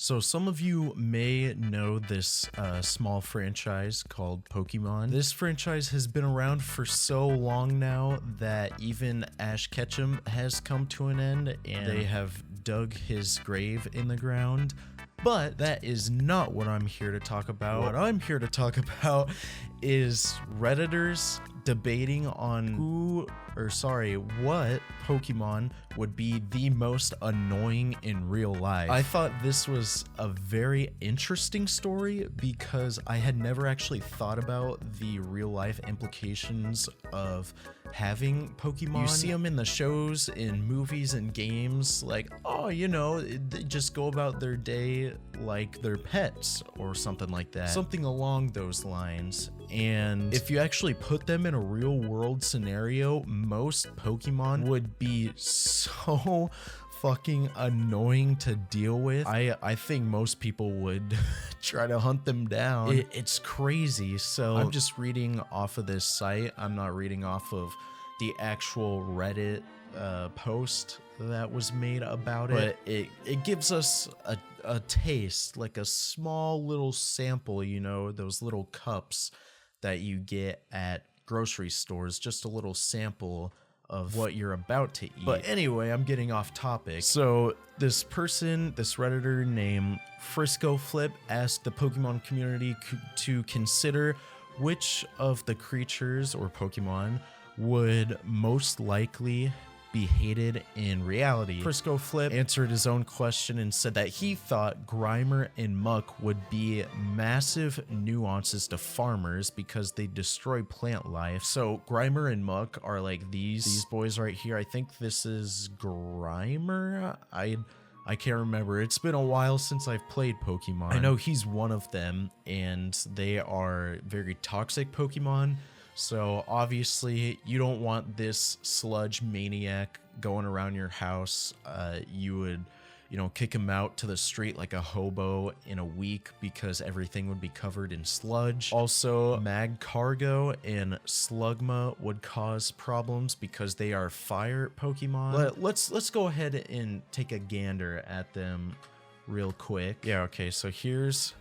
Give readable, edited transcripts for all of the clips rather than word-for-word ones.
So some of you may know this small franchise called Pokemon. This franchise has been around for so long now that even Ash Ketchum has come to an end and they have dug his grave in the ground. But that is not what I'm here to talk about. What I'm here to talk about is Redditors debating on what Pokemon would be the most annoying in real life. I thought this was a very interesting story because I had never actually thought about the real life implications of having Pokemon. You see them in the shows, in movies and games, like, oh, you know, they just go about their day like they're pets or something like that. Something along those lines. And if you actually put them in a real world scenario, most Pokemon would be so fucking annoying to deal with. I think most people would try to hunt them down. It's crazy. So I'm just reading off of this site. I'm not reading off of the actual Reddit post that was made about it. But it gives us a taste, like a small little sample, you know, those little cups that you get at grocery stores, just a little sample of what you're about to eat. But anyway, I'm getting off topic. So this Redditor named Frisco Flip asked the Pokemon community to consider which of the creatures or Pokemon would most likely be hated in reality. Frisco Flip answered his own question and said that he thought Grimer and Muck would be massive nuances to farmers because they destroy plant life. So Grimer and Muck are like these boys right here. I think this is Grimer. I can't remember. It's been a while since I've played Pokemon. I know he's one of them, and they are very toxic Pokemon. So obviously you don't want this sludge maniac going around your house. You would, you know, kick him out to the street like a hobo in a week because everything would be covered in sludge. Also, Magcargo and Slugma would cause problems because they are fire Pokemon. Let's go ahead and take a gander at them real quick. Yeah, okay, so here's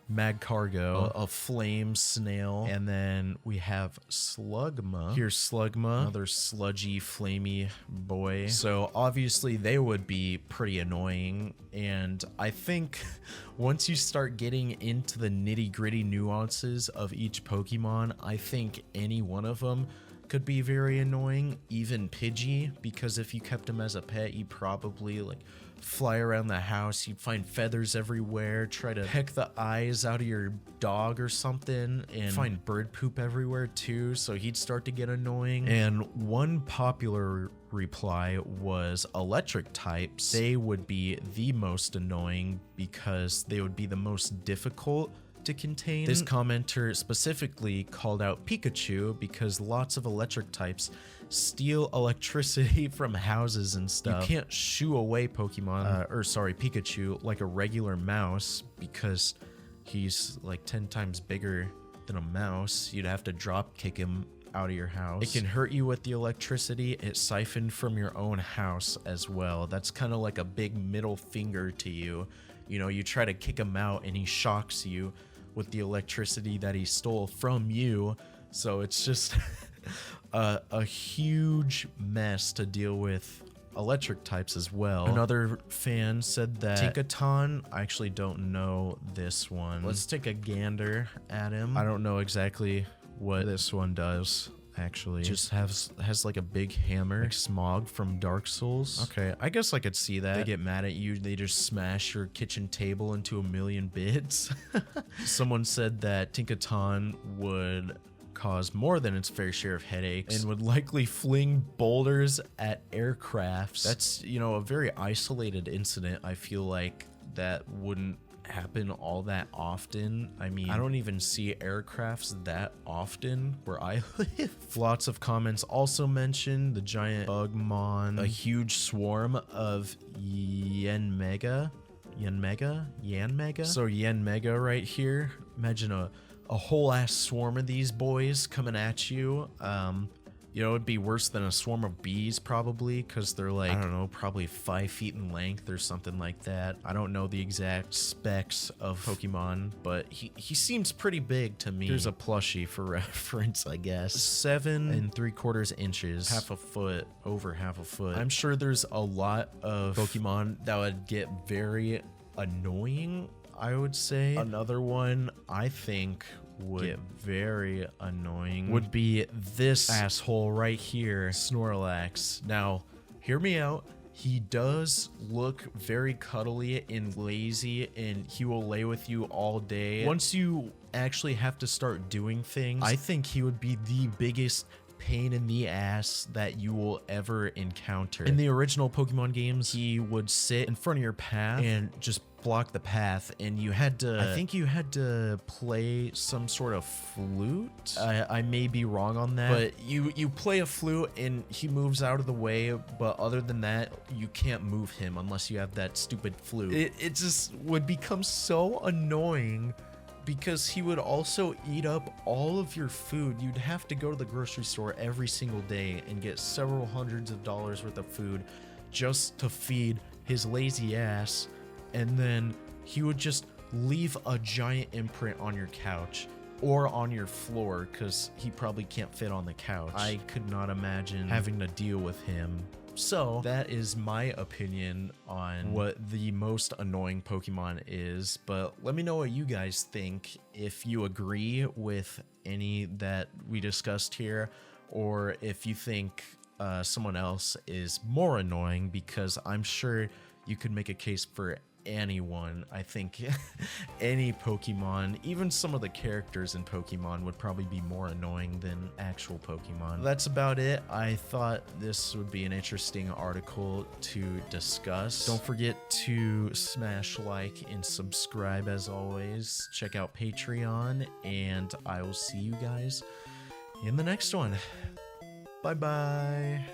Magcargo, a flame snail, and then we have Slugma. Here's Slugma, another sludgy, flamey boy. So obviously they would be pretty annoying, and I think once you start getting into the nitty-gritty nuances of each Pokemon, I think any one of them could be very annoying, even Pidgey, because if you kept him as a pet, you'd probably like fly around the house, you'd find feathers everywhere, try to peck the eyes out of your dog or something, and find bird poop everywhere too, so he'd start to get annoying. And one popular reply was electric types. They would be the most annoying because they would be the most difficult to contain. This commenter specifically called out Pikachu because lots of electric types steal electricity from houses and stuff. You can't shoo away Pikachu like a regular mouse because he's like 10 times bigger than a mouse. You'd have to drop kick him out of your house. It can hurt you with the electricity. It's siphoned from your own house as well. That's kind of like a big middle finger to you. You know, you try to kick him out and he shocks you with the electricity that he stole from you. So it's just a huge mess to deal with electric types as well. Another fan said that Tinkaton, I actually don't know this one. Let's take a gander at him. I don't know exactly what this one does. Actually, just has like a big hammer, like Smog from Dark Souls. Okay, I guess I could see that. They get mad at you, they just smash your kitchen table into a million bits. Someone said that Tinkaton would cause more than its fair share of headaches and would likely fling boulders at aircrafts. That's, you know, a very isolated incident. I feel like that wouldn't happen all that often. I mean, I don't even see aircrafts that often where I live. Lots of comments also mentioned the giant Bugmon, a huge swarm of Yanmega. So Yanmega right here. Imagine a whole ass swarm of these boys coming at you. You know, it'd be worse than a swarm of bees probably, because they're like, I don't know, probably 5 feet in length or something like that. I don't know the exact specs of Pokemon, but he seems pretty big to me. Here's a plushie for reference, I guess. 7 3/4 inches, half a foot, over half a foot. I'm sure there's a lot of Pokemon that would get very annoying, I would say. Another one I think would get very annoying would be this asshole right here, Snorlax. Now, hear me out. He does look very cuddly and lazy, and he will lay with you all day. Once you actually have to start doing things, I think he would be the biggest pain in the ass that you will ever encounter. In the original Pokemon games, he would sit in front of your path and just block the path, and you had to, I think you had to play some sort of flute. I may be wrong on that, but you play a flute and he moves out of the way, but other than that, you can't move him unless you have that stupid flute. It just would become so annoying, because he would also eat up all of your food. You'd have to go to the grocery store every single day and get several hundreds of dollars worth of food just to feed his lazy ass. And then he would just leave a giant imprint on your couch or on your floor, because he probably can't fit on the couch. I could not imagine having to deal with him. So that is my opinion on what the most annoying Pokemon is, but let me know what you guys think, if you agree with any that we discussed here, or if you think someone else is more annoying, because I'm sure you could make a case for anyone. I think any Pokemon, even some of the characters in Pokemon, would probably be more annoying than actual Pokemon. That's about it. I thought this would be an interesting article to discuss. Don't forget to smash like and subscribe as always. Check out Patreon, and I will see you guys in the next one. Bye bye.